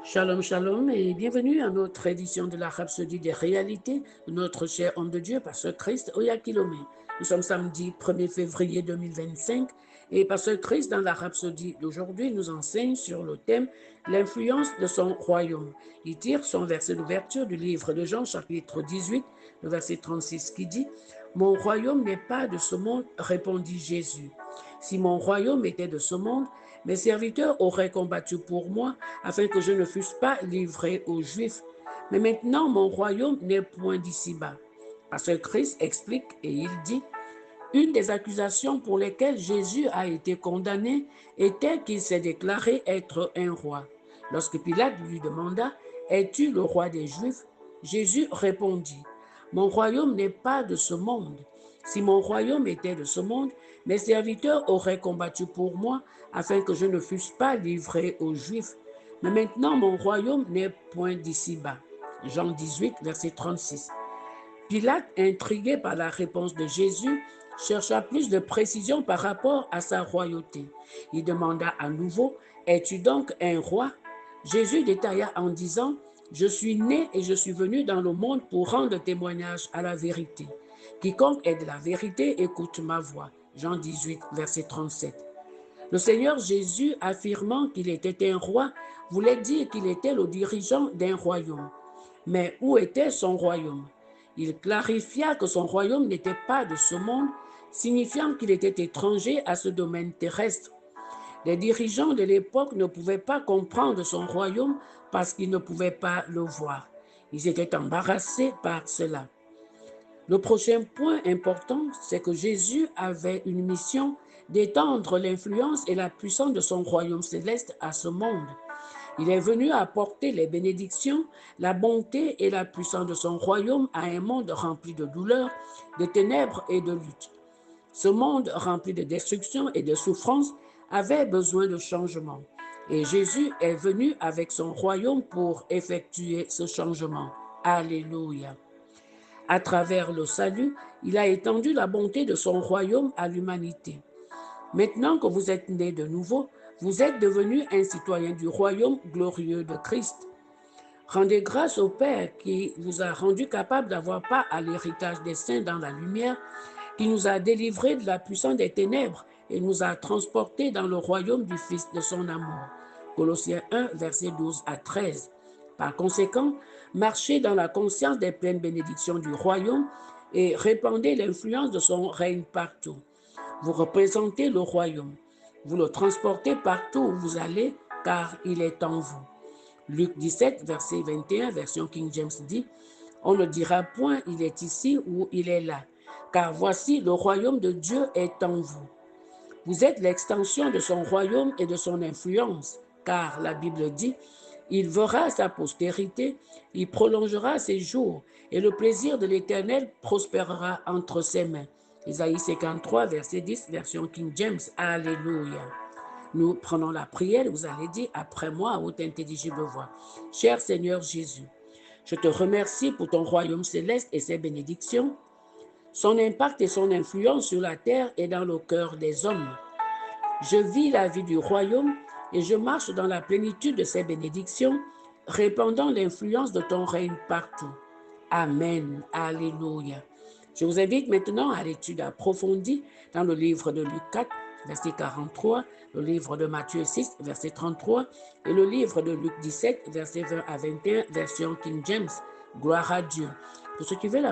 Shalom, shalom et bienvenue à notre édition de la Rhapsodie des réalités de notre cher homme de Dieu, Pasteur Christ Oyakilome. Nous sommes samedi 1er février 2025 et Pasteur Christ dans la Rhapsodie d'aujourd'hui nous enseigne sur le thème l'influence de son royaume. Il tire son verset d'ouverture du livre de Jean chapitre 18, le verset 36 qui dit « Mon royaume n'est pas de ce monde, répondit Jésus. Si mon royaume était de ce monde, mes serviteurs auraient combattu pour moi afin que je ne fusse pas livré aux Juifs. Mais maintenant, mon royaume n'est point d'ici-bas. » Pasteur Christ explique et il dit, une des accusations pour lesquelles Jésus a été condamné était qu'il s'est déclaré être un roi. Lorsque Pilate lui demanda, « Es-tu le roi des Juifs ?» Jésus répondit, « Mon royaume n'est pas de ce monde. Si mon royaume était de ce monde, mes serviteurs auraient combattu pour moi afin que je ne fusse pas livré aux Juifs. Mais maintenant, mon royaume n'est point d'ici-bas. » Jean 18, verset 36. Pilate, intrigué par la réponse de Jésus, chercha plus de précision par rapport à sa royauté. Il demanda à nouveau, « Es-tu donc un roi ?» Jésus détailla en disant, « Je suis né et je suis venu dans le monde pour rendre témoignage à la vérité. Quiconque est de la vérité écoute ma voix. » Jean 18, verset 37. Le Seigneur Jésus, affirmant qu'il était un roi, voulait dire qu'il était le dirigeant d'un royaume. Mais où était son royaume? Il clarifia que son royaume n'était pas de ce monde, signifiant qu'il était étranger à ce domaine terrestre. Les dirigeants de l'époque ne pouvaient pas comprendre son royaume parce qu'ils ne pouvaient pas le voir. Ils étaient embarrassés par cela. Le prochain point important, c'est que Jésus avait une mission d'étendre l'influence et la puissance de son royaume céleste à ce monde. Il est venu apporter les bénédictions, la bonté et la puissance de son royaume à un monde rempli de douleurs, de ténèbres et de luttes. Ce monde rempli de destruction et de souffrance avait besoin de changement. Et Jésus est venu avec son royaume pour effectuer ce changement. Alléluia. À travers le salut, il a étendu la bonté de son royaume à l'humanité. Maintenant que vous êtes nés de nouveau, vous êtes devenu un citoyen du royaume glorieux de Christ. Rendez grâce au Père qui vous a rendu capable d'avoir part à l'héritage des saints dans la lumière, qui nous a délivrés de la puissance des ténèbres et nous a transportés dans le royaume du Fils de son amour. Colossiens 1, versets 12 à 13. Par conséquent, marchez dans la conscience des pleines bénédictions du royaume et répandez l'influence de son règne partout. Vous représentez le royaume. Vous le transportez partout où vous allez, car il est en vous. Luc 17, verset 21, version King James dit, « On ne dira point, il est ici ou il est là, car voici, le royaume de Dieu est en vous. » Vous êtes l'extension de son royaume et de son influence, car la Bible dit, « Il verra sa postérité, il prolongera ses jours, et le plaisir de l'Éternel prospérera entre ses mains. » Isaïe 53, verset 10, version King James. Alléluia. Nous prenons la prière et vous allez dire après moi à haute intelligible voix. Cher Seigneur Jésus, je te remercie pour ton royaume céleste et ses bénédictions, son impact et son influence sur la terre et dans le cœur des hommes. Je vis la vie du royaume et je marche dans la plénitude de ses bénédictions, répandant l'influence de ton règne partout. Amen. Alléluia. Je vous invite maintenant à l'étude approfondie dans le livre de Luc 4, verset 43, le livre de Matthieu 6, verset 33 et le livre de Luc 17, verset 20 à 21, version King James. Gloire à Dieu. Pour ceux qui veulent